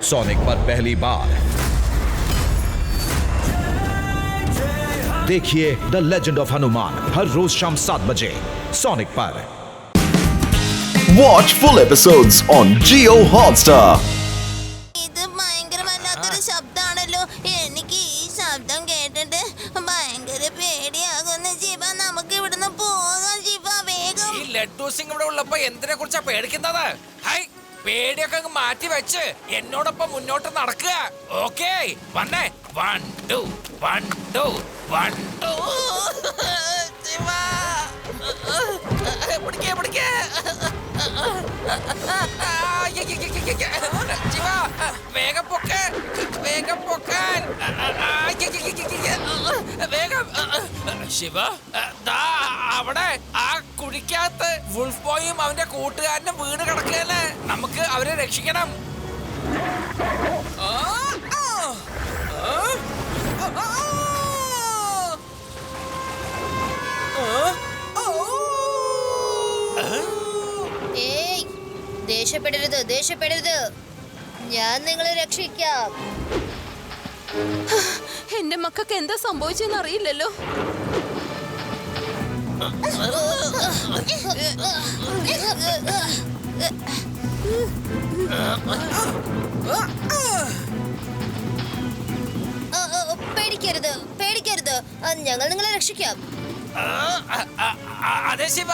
Sonic पर पहली बार देखिए द लेजेंड ऑफ हनुमान हर रोज शाम 7 बजे सोनिक पर। Watch full episodes on Jio Hotstar. ഇത് ഭയങ്കരമല്ലാത്തൊരു ശബ്ദാണല്ലോ. എനിക്ക് ഈ ശബ്ദം കേട്ടിട്ട് ഭയങ്കര പേടിയാകുന്നു. ജീവ, നമുക്ക് ഇവിടുന്ന് പോകാം ജീവ, വേഗം. ഈ ലഡ്ഡു സിംഗ് ഇവിടെ ഉള്ളപ്പോ എന്തിനെ കുറിച്ചാ പേടിക്കുന്നത്? ഹൈ, പേടിയൊക്കെ അങ്ങ് മാറ്റി വെച്ച് എന്നോടൊപ്പം മുന്നോട്ട് നടക്കുക. ഓക്കേ, വന്നേ. 1 2 1 2 1 2. ജീവ, പിടിക്കേ. ജീവ, വേഗം പൊക്കാൻ. വേഗം. ശിവ, ദാ അവിടെ ആ കുഴിക്കകത്ത് വുൾഫ് ബോയും അവന്റെ കൂട്ടുകാരനും വീണ് കിടക്കുകയല്ലേ. നമുക്ക് അവരെ രക്ഷിക്കണം. ഏയ്, ദേഷ്യപ്പെടരുത്. ഞാൻ നിങ്ങളെ രക്ഷിക്കാം. എന്റെ മക്കൾക്ക് എന്താ സംഭവിച്ചെന്ന് അറിയില്ലല്ലോ. പേടിക്കരുത്, ഞങ്ങൾ നിങ്ങളെ രക്ഷിക്കാം. അതെ ശിവ,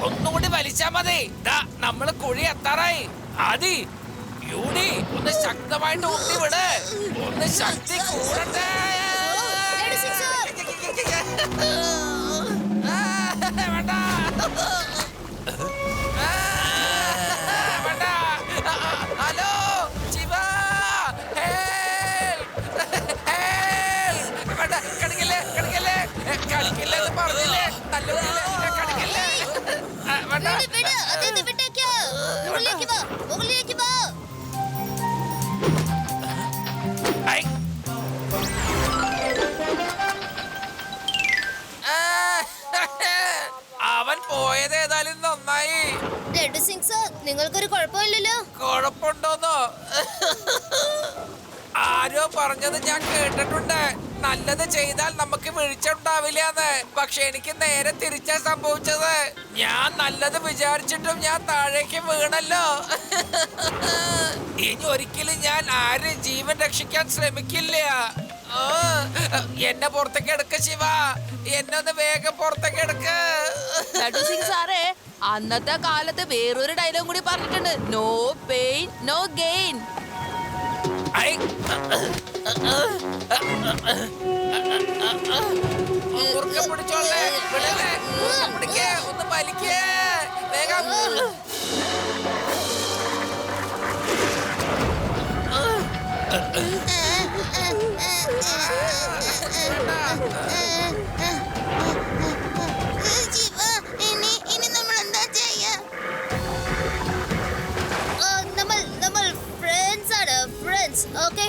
ഒന്നുകൂടി വലിച്ചാ മതി. നമ്മള് കുഴി എത്താറായി. ആദി, യൂണി, ഒന്ന് ശക്തമായിട്ട് ഉണ്ടി വിട്. ഒന്ന് ശക്തി കൂടട്ടെ. വേണ്ട. ഹലോ ശിവ, വേണ്ട, കളിക്കല്ലേ എന്ന് പറഞ്ഞില്ലേ. നല്ല കളിക്കല്ലേ. വേണ്ട. വിട്ടേക്ക്, മുകളിലേക്ക് വാ. ഐ. അവൻ പോയത് ഏതായാലും നന്നായി. ലഡ്ഡു സിംഗ് സർ, നിങ്ങൾക്കൊരു കുഴപ്പമില്ലല്ലോ? കുഴപ്പമുണ്ടോന്നോ? ആരോ പറഞ്ഞത് ഞാൻ കേട്ടിട്ടുണ്ട്, നല്ലത് ചെയ്താൽ നമുക്ക് വീഴ്ചയുണ്ടാവില്ലാന്ന്. പക്ഷെ എനിക്ക് നേരെ തിരിച്ചാ സംഭവിച്ചത്. ഞാൻ നല്ലത് വിചാരിച്ചിട്ടും ഞാൻ താഴേക്ക് വീണല്ലോ. ഇനി ഒരിക്കലും ഞാൻ ആരും ജീവൻ രക്ഷിക്കാൻ ശ്രമിക്കില്ല. എന്നെ പുറത്തേക്ക് എടുക്ക ശിവ, എന്നെ ഒന്ന് വേഗം പുറത്തേക്ക് എടുക്ക. ലഡ്ഡു സിംഗ് സാറേ, അന്നത്തെ കാലത്ത് വേറൊരു ഡയലോഗ് കൂടി പറഞ്ഞിട്ടുണ്ട്, നോ പെയിൻ നോ ഗെയിൻ. പിടിച്ചോളേ, പിടിക്കേ, ഒന്ന് വലിക്കേ വേഗം. ഇനി നമ്മൾ എന്താ ചെയ്യാ? നമ്മൾ ഫ്രണ്ട്സ് ആണ്. ഓക്കെ,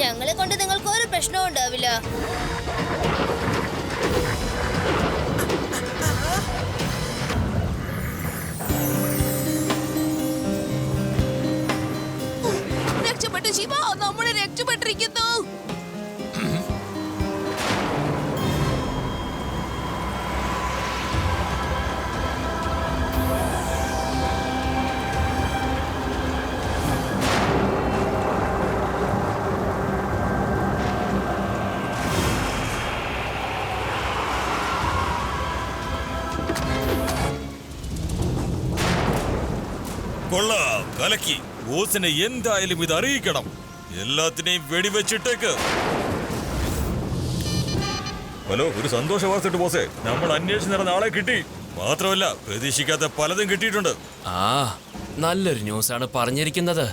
ഞങ്ങളെ കൊണ്ട് നിങ്ങൾക്ക് ഒരു പ്രശ്നവും ഉണ്ടാവില്ല. രക്ഷപ്പെട്ടു ശിവ, നമ്മൾ രക്ഷപ്പെട്ടിരിക്കുന്നു. കൊള്ളാം, കലക്കി. ബോസിനെ എന്തായാലും ഇത് അറിയിക്കണം. എല്ലാത്തിനെയും വെടിവെച്ചിട്ടേക്ക്. ഹലോ, ഒരു സന്തോഷ വാർത്തയുണ്ട് ബോസേ. നമ്മൾ അന്വേഷിച്ച് നടന്ന ആളെ കിട്ടി. മാത്രമല്ല, പ്രതീക്ഷിക്കാത്ത പലതും കിട്ടിയിട്ടുണ്ട്. നല്ലൊരു ന്യൂസാണ് പറഞ്ഞിരിക്കുന്നത്.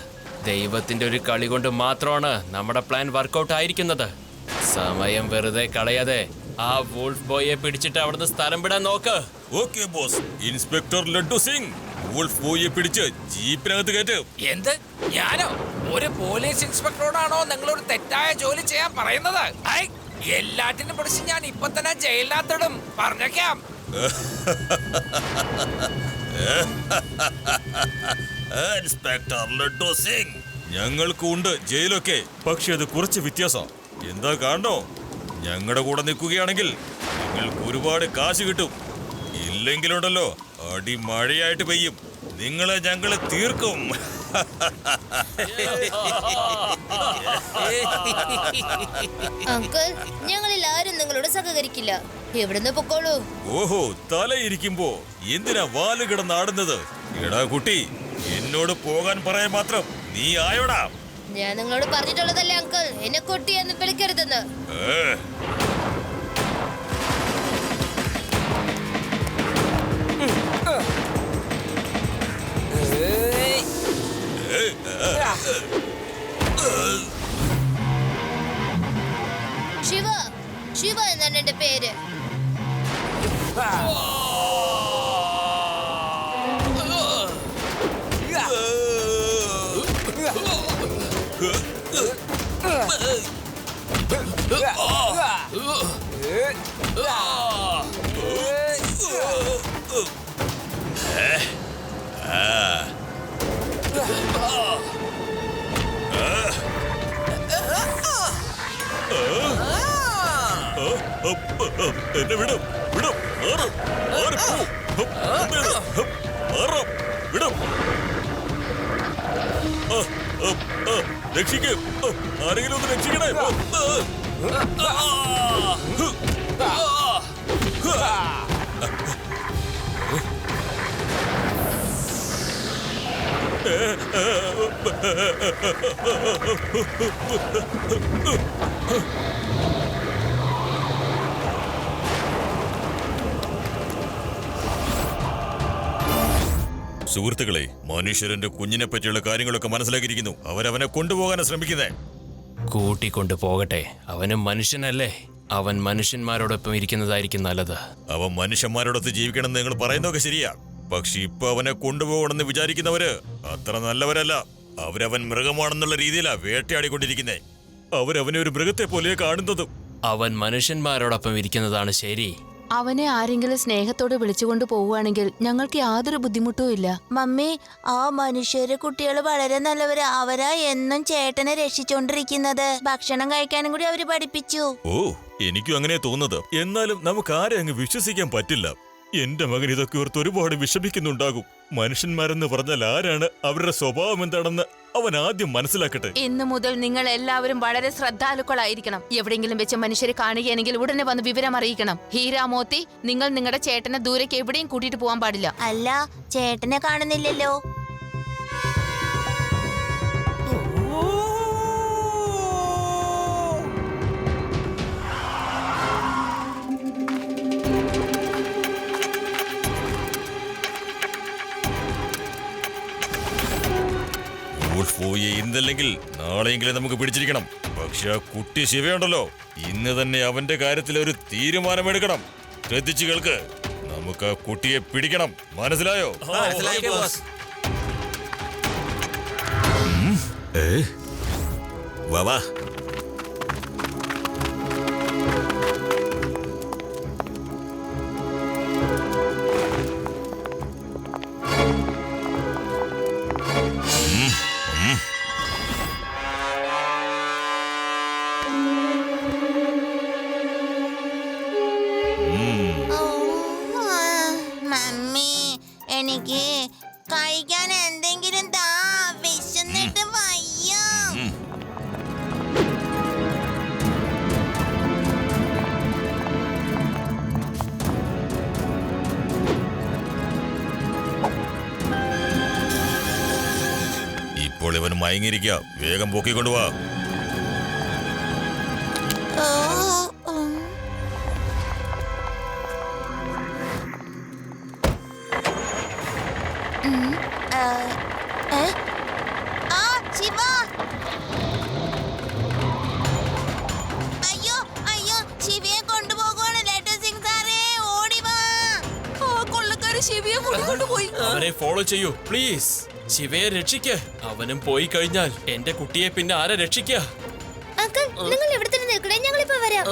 ദൈവത്തിന്റെ ഒരു കളി കൊണ്ട് മാത്രമാണ് നമ്മുടെ പ്ലാൻ വർക്കൗട്ട് ആയിരിക്കുന്നത്. സമയം വെറുതെ കളയാതെ ആ വൂൾഫ് ബോയെ പിടിച്ചിട്ട് അവിടുന്ന് സ്ഥലം വിടാൻ നോക്ക്. Okay boss. Inspector Laddu Singh, wolf ബോയെ പിടിച്ച് ജീപ്പിനകത്ത് കയറ്റ്. എന്ത്? ഞാനോ? ഒരു പോലീസ് ഇൻസ്പെക്ടറോടാണോ നിങ്ങളൊരു തെറ്റായ ജോലി ചെയ്യാൻ പറയുന്നത്? എല്ലാറ്റിനും പിടിച്ച് ഞാൻ ഇപ്പൊ തന്നെ ജയിലിനകത്തിടും, പറഞ്ഞേക്കാം. ഇൻസ്പെക്ടർ ലഡ്ഡു സിംഗ്, ഞങ്ങൾക്കും ഉണ്ട് ജയിലൊക്കെ. പക്ഷെ അത് കുറച്ച് വ്യത്യാസം. എന്താ കാണണോ? ഞങ്ങളുടെ കൂടെ നിൽക്കുകയാണെങ്കിൽ നിങ്ങൾക്ക് ഒരുപാട് കാശ് കിട്ടും. ഇല്ലെങ്കിലുണ്ടല്ലോ അടി മഴയായിട്ട് പെയ്യും. നിങ്ങളെ ഞങ്ങള് തീർക്കും. അങ്കിൾ, ഞങ്ങളിൽ ആരും നിങ്ങളോട് സഹകരിക്കില്ല. എവിടുന്ന് പൊക്കോളൂ. ഓഹോ, തലയിരിക്കുമ്പോ എന്തിനാ വാല് കിടന്നാടുന്നത്? എടാ കുട്ടി, എന്നോട് പോകാൻ പറയാൻ മാത്രം നീ ആയോടാ? ഞാൻ നിങ്ങളോട് പറഞ്ഞിട്ടുള്ളതല്ലേ അങ്കിൾ, എന്നെ കുട്ടിയെന്ന് വിളിക്കരുതെന്ന്. ശിവ, ശിവ എന്നാണ് എന്റെ പേര്. എന്നെ വിടും വിടും വിടും. രക്ഷിക്ക്, ആരെങ്കിലും ഒന്ന് രക്ഷിക്കണേ. സുഹൃത്തുക്കളെ, മനുഷ്യരന്റെ കുഞ്ഞിനെ പറ്റിയുള്ള കാര്യങ്ങളൊക്കെ മനസ്സിലാക്കിയിരിക്കുന്നു. അവരവനെ കൊണ്ടുപോകാനാണ് ശ്രമിക്കുന്നേ. കൂട്ടിക്കൊണ്ടു പോകട്ടെ, അവനും മനുഷ്യനല്ലേ. അവൻ മനുഷ്യന്മാരോടൊപ്പം ഇരിക്കുന്നതായിരിക്കും നല്ലത്. അവൻ മനുഷ്യന്മാരോടൊത്ത് ജീവിക്കണമെന്ന് നിങ്ങൾ പറയുന്നതൊക്കെ ശരിയാ. പക്ഷെ ഇപ്പൊ അവനെ കൊണ്ടുപോകണമെന്ന് വിചാരിക്കുന്നവര് അത്ര നല്ലവരല്ല. അവരവൻ മൃഗമാണെന്നുള്ള രീതിയിലാ വേട്ടയാടിക്കൊണ്ടിരിക്കുന്നേ. അവരവനെ ഒരു മൃഗത്തെ പോലെ കാണുന്നതും. അവൻ മനുഷ്യന്മാരോടൊപ്പം ഇരിക്കുന്നതാണ് ശരി. അവനെ ആരെങ്കിലും സ്നേഹത്തോടെ വിളിച്ചുകൊണ്ട് പോവുകയാണെങ്കിൽ ഞങ്ങൾക്ക് യാതൊരു ബുദ്ധിമുട്ടും ഇല്ല. മമ്മി, ആ മനുഷ്യര് കുട്ടികള് വളരെ നല്ലവരാ. അവരാ എന്നും ചേട്ടനെ രക്ഷിച്ചോണ്ടിരിക്കുന്നത്. ഭക്ഷണം കഴിക്കാനും കൂടി അവര് പഠിപ്പിച്ചു. ഓ, എനിക്കും അങ്ങനെ തോന്നുന്നത്. എന്നാലും നമുക്ക് ആരെ അങ്ങ് വിശ്വസിക്കാൻ പറ്റില്ല. എന്റെ മകൻ ഇതൊക്കെ ഓർത്ത് ഒരുപാട് വിഷമിക്കുന്നുണ്ടാകും. മനുഷ്യന്മാരെന്ന് പറഞ്ഞാൽ ആരാണ്, അവരുടെ സ്വഭാവം എന്താണെന്ന് അവൻ ആദ്യം മനസ്സിലാക്കട്ടെ. ഇന്നു മുതൽ നിങ്ങൾ എല്ലാവരും വളരെ ശ്രദ്ധാലുക്കളായിരിക്കണം. എവിടെയെങ്കിലും വെച്ച് മനുഷ്യരെ കാണുകയാണെങ്കിൽ ഉടനെ വന്ന് വിവരം അറിയിക്കണം. ഹീരാമോത്തി, നിങ്ങൾ നിങ്ങളുടെ ചേട്ടനെ ദൂരേക്ക് എവിടെയും കൂട്ടിയിട്ട് പോകാൻ പാടില്ല. അല്ല, ചേട്ടനെ കാണുന്നില്ലല്ലോ. പോയി ഇന്നല്ലെങ്കിൽ നാളെയെങ്കിലും നമുക്ക് പിടിച്ചിരിക്കണം. പക്ഷെ ആ കുട്ടി ശിവയുണ്ടല്ലോ, ഇന്ന് തന്നെ അവന്റെ കാര്യത്തിൽ ഒരു തീരുമാനമെടുക്കണം. ശ്രദ്ധിച്ചു കേൾക്ക്, നമുക്ക് ആ കുട്ടിയെ പിടിക്കണം. മനസ്സിലായോ? വാ വാ. മമ്മി, എനിക്ക് കഴിക്കാൻ എന്തെങ്കിലും താ. വിശന്നിട്ട് വയ്യ. ഇപ്പോൾ ഇവൻ മയങ്ങിയിരിക്കുക. വേഗം പൊക്കിക്കൊണ്ടുവാ. അയ്യോ അയ്യോ, ശിവയെ കൊണ്ടുപോകുവാണ്. ലെറ്റർ സിംഗ് സാറേ, ഓടി വാ. കൊള്ളക്കാര് ശിവയെ കൂട്ടിക്കൊണ്ടുപോയി. അവരെ ഫോളോ ചെയ്യൂ പ്ലീസ്. ശിവയെ രക്ഷിക്ക്. അവനും പോയി കഴിഞ്ഞാൽ എന്റെ കുട്ടിയെ പിന്നെ ആരെ രക്ഷിക്കുക? അങ്കിൾ, നിങ്ങൾ ഇവിടെ തന്നെ നിൽക്കണേ, ഞങ്ങളിപ്പോ വരാം.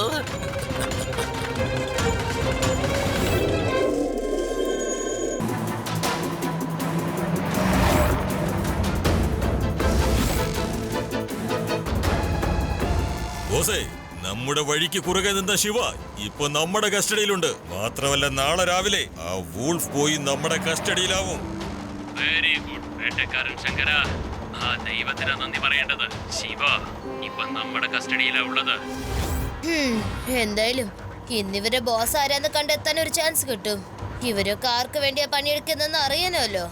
ബോസേ, നമ്മുടെ വഴിക്ക് കുറുകെ നിന്ന ശിവ ഇപ്പൊ നമ്മുടെ കസ്റ്റഡിയിലുണ്ട്. മാത്രമല്ല നാളെ രാവിലെ ആ വൂൾഫ് പോയി നമ്മുടെ കസ്റ്റഡിയിലാവും. വെരി ഗുഡ് വേട്ടക്കാരൻ ശങ്കര. ആ ദൈവത്തിനാ നന്ദി പറയേണ്ടത്. ശിവ ഇപ്പൊ നമ്മുടെ കസ്റ്റഡിയിലാ ഉള്ളത്. എന്തായാലും ഇന്നിവരെ ബോസ് ആരാന്ന് കണ്ടെത്താൻ ഒരു ചാൻസ് കിട്ടും. ഇവരൊക്കെ ആർക്ക് വേണ്ടിയാ പണിയെടുക്കുന്നെന്ന് അറിയാനല്ലോ.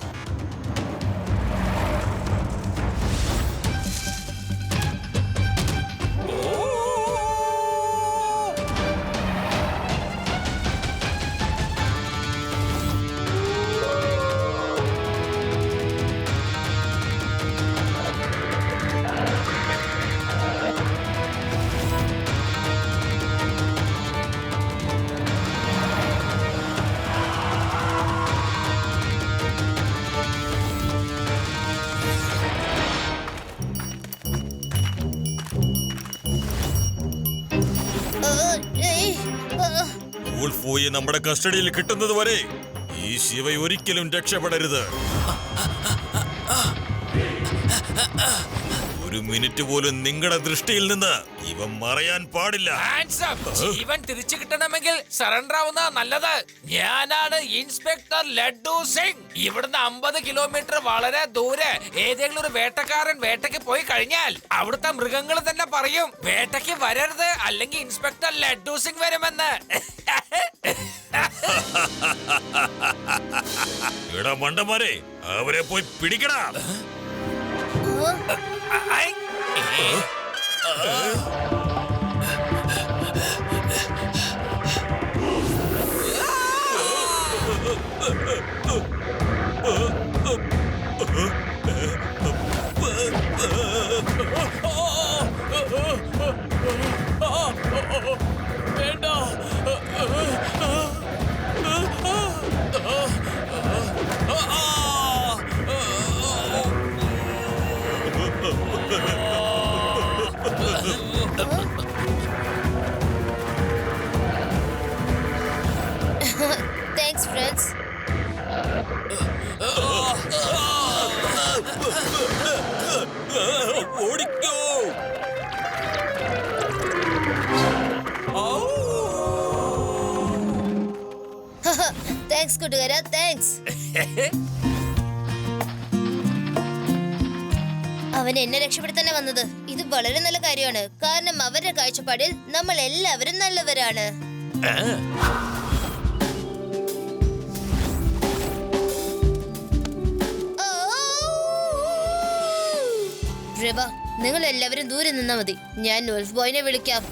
വൂൾഫ് പോയി നമ്മുടെ കസ്റ്റഡിയിൽ കിട്ടുന്നത് വരെ ഈ ശിവ ഒരിക്കലും രക്ഷപ്പെടരുത്. ഒരു മിനിറ്റ് പോലും നിങ്ങളുടെ ദൃഷ്ടിയിൽ നിന്ന് ഇവൻ മറയാൻ പാടില്ല. ജീവൻ തിരിച്ചു കിട്ടണമെങ്കിൽ സറണ്ടർ ആവുന്ന നല്ലത്. ഞാനാണ് ഇൻസ്പെക്ടർ ലഡ്ഡു സിംഗ്. ഇവിടുന്ന് 50 കിലോമീറ്റർ വളരെ ദൂരെ ഏതെങ്കിലും ഒരു വേട്ടക്കാരൻ വേട്ടയ്ക്ക് പോയി കഴിഞ്ഞാൽ അവിടുത്തെ മൃഗങ്ങൾ തന്നെ പറയും വേട്ടയ്ക്ക് വരരുത്, അല്ലെങ്കിൽ ഇൻസ്പെക്ടർ ലഡ്ഡു സിംഗ് വരുമെന്ന്. എടാ മണ്ടന്മാരെ, അവരെ പോയി പിടിക്കടാ. Thanks friends. ഓടിക്കോ. താങ്ക്സ് കൂട്ടുകാരാ, താങ്ക്സ്. അവൻ എന്നെ രക്ഷപ്പെടുത്താനാ വന്നത്. ഇത് വളരെ നല്ല കാര്യമാണ്, കാരണം അവരുടെ കാഴ്ചപ്പാടിൽ നമ്മൾ എല്ലാവരും നല്ലവരാണ്. രവ, നിങ്ങൾ എല്ലാവരും ദൂരെ നിന്നാ മതി. ഞാൻ വൂൾഫ് ബോയിനെ വിളിക്കാം.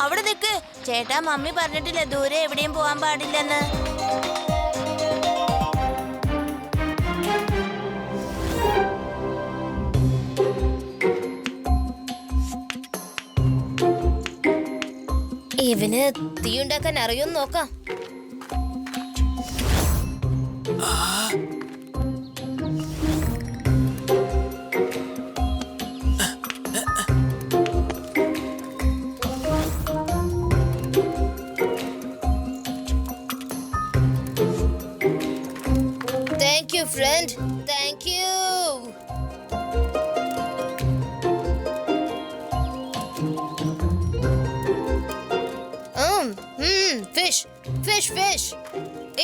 അവിടെ നിക്ക് ചേട്ടാ, മമ്മി പറഞ്ഞിട്ടില്ല ദൂരെ എവിടെയും പോവാൻ പാടില്ലെന്ന്. ഇവന് തീ ഉണ്ടാക്കാൻ അറിയുമെന്ന് നോക്കാം. Thank you front, thank you. Fish, fish, fish.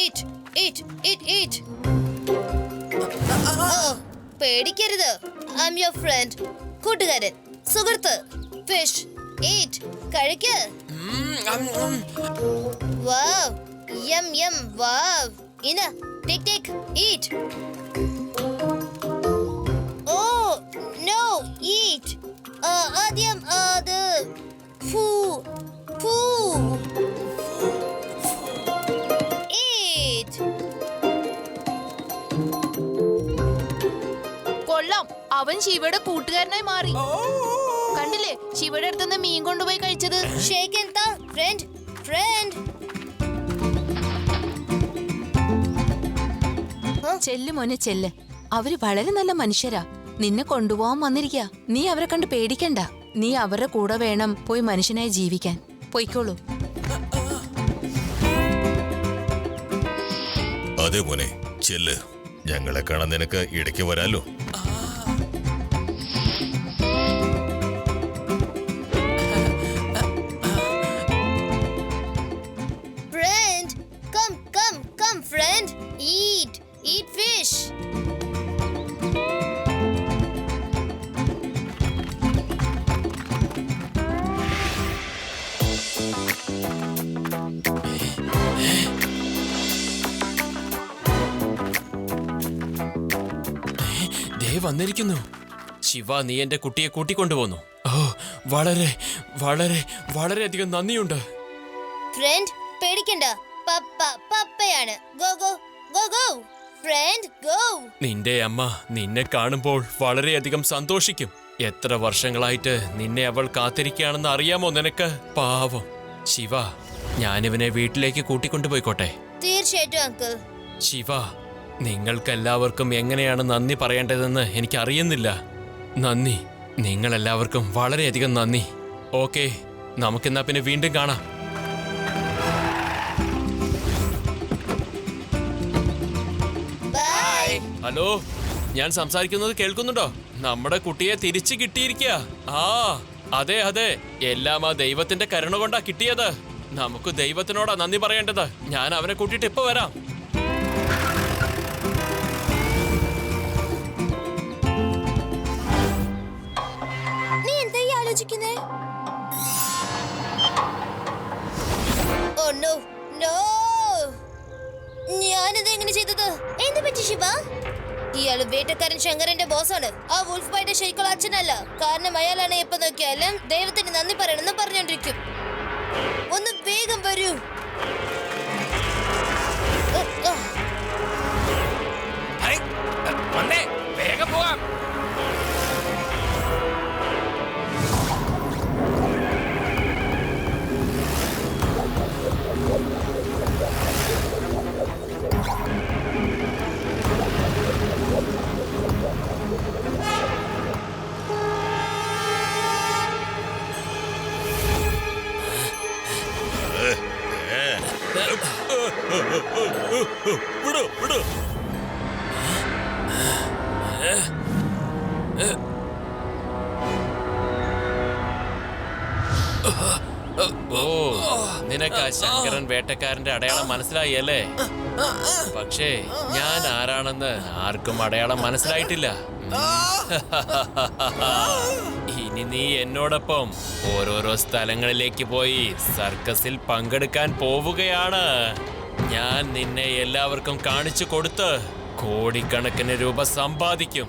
Eat, eat, eat, eat. പേടിക്കരുത്. I'm your friend. കൂട്ടുകാരൻ, സുഹൃത്ത്. Fish, eat. കഴിക്ക്. Wow, yum, yum, wow. ഇന, take, take, eat. Oh, no, eat. ആദ്യം അത് ഫൂ, ഫൂ. കൊള്ളാം, അവൻ ശിവയുടെ കൂട്ടുകാരനായി മാറി. കണ്ടില്ലേ, ശിവയുടെ അടുത്തുനിന്ന് മീൻ കൊണ്ടുപോയി കഴിച്ചത്. ഷേക്ക് എന്താ ഫ്രണ്ട്, ഫ്രണ്ട്. ചെല്ല് മോനെ ചെല്ല്, അവര് വളരെ നല്ല മനുഷ്യരാ. നിന്നെ കൊണ്ടുപോകാൻ വന്നിരിക്ക. നീ അവരെ കണ്ട് പേടിക്കണ്ട. നീ അവരുടെ കൂടെ വേണം പോയി മനുഷ്യനായി ജീവിക്കാൻ. പൊയ്ക്കോളൂ. അതെ മോനെ, ചെല്ല്. ഞങ്ങളെ കാണാൻ നിനക്ക് ഇടയ്ക്ക് വരാലോ. Friend, come, friend. Eat fish. ദേ വന്നിരിക്കുന്നു. ശിവ, നീ എന്റെ കുട്ടിയെ കൂട്ടിക്കൊണ്ടുപോന്നു. ഓ, വളരെ വളരെ വളരെയധികം നന്ദിയുണ്ട്. ഫ്രണ്ട്, പേടിക്കണ്ട. പപ്പയാണ്. ഗോ. Friend, go. നിന്റെ അമ്മ നിന്നെ കാണുമ്പോൾ വളരെയധികം സന്തോഷിക്കും. എത്ര വർഷങ്ങളായിട്ട് നിന്നെ അവൾ കാത്തിരിക്കുകയാണെന്ന് അറിയാമോ നിനക്ക്? പാവം ശിവ, ഞാനിവനെ വീട്ടിലേക്ക് കൂട്ടിക്കൊണ്ടുപോയിക്കോട്ടെ? തീർച്ചയായിട്ടും അങ്കിൾ. ശിവ, നിങ്ങൾക്കെല്ലാവർക്കും എങ്ങനെയാണ് നന്ദി പറയേണ്ടതെന്ന് എനിക്കറിയുന്നില്ല. നന്ദി, നിങ്ങളെല്ലാവർക്കും വളരെയധികം നന്ദി. ഓക്കെ, നമുക്കെന്നാ പിന്നെ വീണ്ടും കാണാം. ബൈ. ഹലോ, ഞാൻ സംസാരിക്കുന്നത് കേൾക്കുന്നുണ്ടോ? നമ്മുടെ കുട്ടിയെ തിരിച്ചു കിട്ടിയിരിക്കുക. അതെ, എല്ലാം ആ ദൈവത്തിന്റെ കരുണ കൊണ്ടാ കിട്ടിയത്. നമുക്ക് ദൈവത്തിനോടാ നന്ദി പറയേണ്ടത്. ഞാൻ അവനെ കൂട്ടിയിട്ട് ഇപ്പൊ വരാം. നീ എന്താ ആലോചിക്കുന്നേ? ഓ നോ, ഞാനിത് എങ്ങനെ ചെയ്തത്? എന്ത് പറ്റി ശിവ? ഇയാള് വേട്ടക്കാരൻ ശങ്കരന്റെ ബോസാണ്. ആ വുൾഫ് ബോയുടെ ശരിക്കുള്ള അച്ഛനല്ല. കാരണം അയാളാണ് എപ്പോ നോക്കിയാലും ദൈവത്തിന് നന്ദി പറയണമെന്ന് പറഞ്ഞോണ്ടിരിക്കും. ഒന്ന് വേഗം വരൂ. ഹൈ, വന്നേ, വേഗം പോവാം. വിടൂ. ഓ, നിനക്ക് ആ ശങ്കരൻ വേട്ടക്കാരന്റെ അടയാളം മനസ്സിലായി അല്ലേ? പക്ഷേ ഞാൻ ആരാണെന്ന് ആർക്കും അടയാളം മനസ്സിലായിട്ടില്ല. ഇനി നീ എന്നോടൊപ്പം ഓരോരോ സ്ഥലങ്ങളിലേക്ക് പോയി സർക്കസിൽ പങ്കെടുക്കാൻ പോവുകയാണ്. ഞാൻ നിന്നെ എല്ലാവർക്കും കാണിച്ചു കൊടുത്ത് കോടിക്കണക്കിന് രൂപ സമ്പാദിക്കും.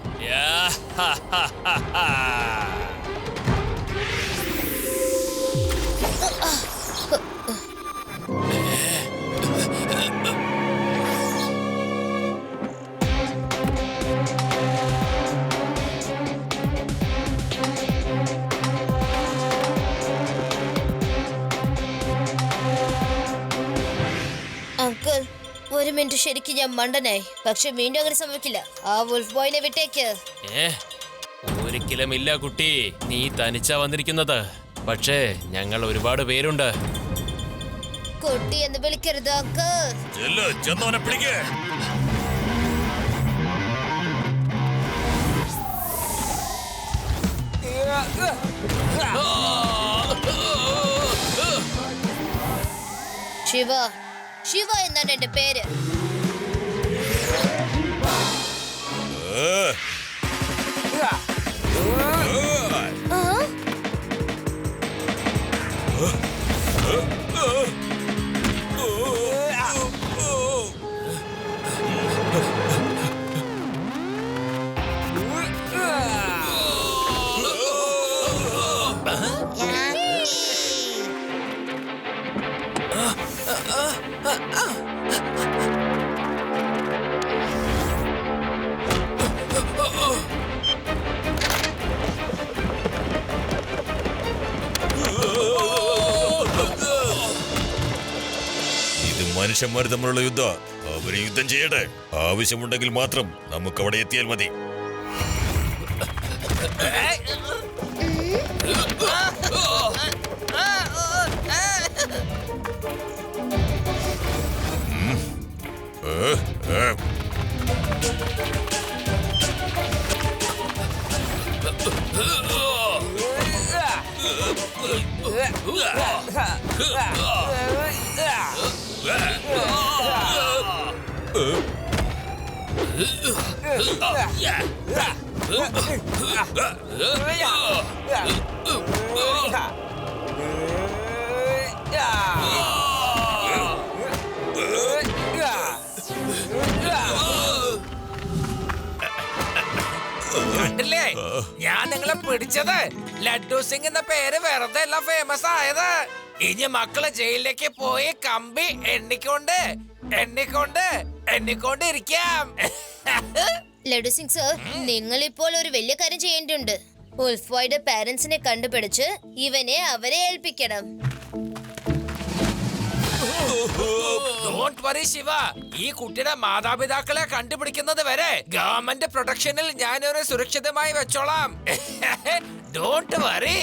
അങ്കിൾ, ഒരു മിനിറ്റ്, ശരിക്കും ഞാൻ മണ്ടനായി. പക്ഷെ വീണ്ടും അങ്ങനെ സംഭവിക്കില്ല. ആ വുൾഫ് ബോയിനെ വിട്ടേക്ക്. ഒരിക്കലും ഇല്ല കുട്ടി, നീ തനിച്ചാ വന്നിരിക്കുന്നത്. പക്ഷേ ഞങ്ങൾ ഒരുപാട് പേരുണ്ട്. കുട്ടി എന്ന് വിളിക്കരുത് അങ്കിൾ. ചെന്നവനെ പിടിക്കേ. ശിവ എന്നാണ് എന്റെ പേര്. മനുഷ്യന്മാർ തമ്മിലുള്ള യുദ്ധം. അവര് യുദ്ധം ചെയ്യട്ടെ. ആവശ്യമുണ്ടെങ്കിൽ മാത്രം നമുക്ക് അവിടെ എത്തിയാൽ മതി. കണ്ടില്ലേ, ഞാൻ നിങ്ങളെ പിടിച്ചത്. ലഡ്ഡു സിംഗ് എന്ന പേര് വെറുതെ അല്ല ഫേമസ് ആയത്. ഇനി മക്കള് ജയിലിലേക്ക് പോയി കമ്പി എണ്ണിക്കൊണ്ട് ഇരിക്കാം. ലഡു സിംഗ് സർ, നിങ്ങൾ ഇപ്പോൾ ഒരു വലിയ കാര്യം ചെയ്യേണ്ടതുണ്ട്. ഉൾഫ് ബോയുടെ പാരന്റ്സിനെ കണ്ടുപിടിച്ച് ഇവനെ അവരെ ഏൽപ്പിക്കണം. ഡോണ്ട് വറി ശിവ, ഈ കുട്ടിയുടെ മാതാപിതാക്കളെ കണ്ടുപിടിക്കുന്നത് വരെ ഗവൺമെന്റ് പ്രൊട്ടക്ഷനിൽ ഞാനൊരു സുരക്ഷിതമായി വെച്ചോളാം. Don't worry.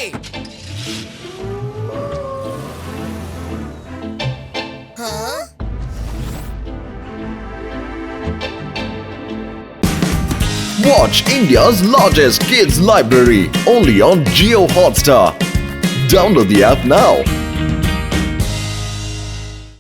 Watch India's largest kids library only on Jio Hotstar. Download the app now.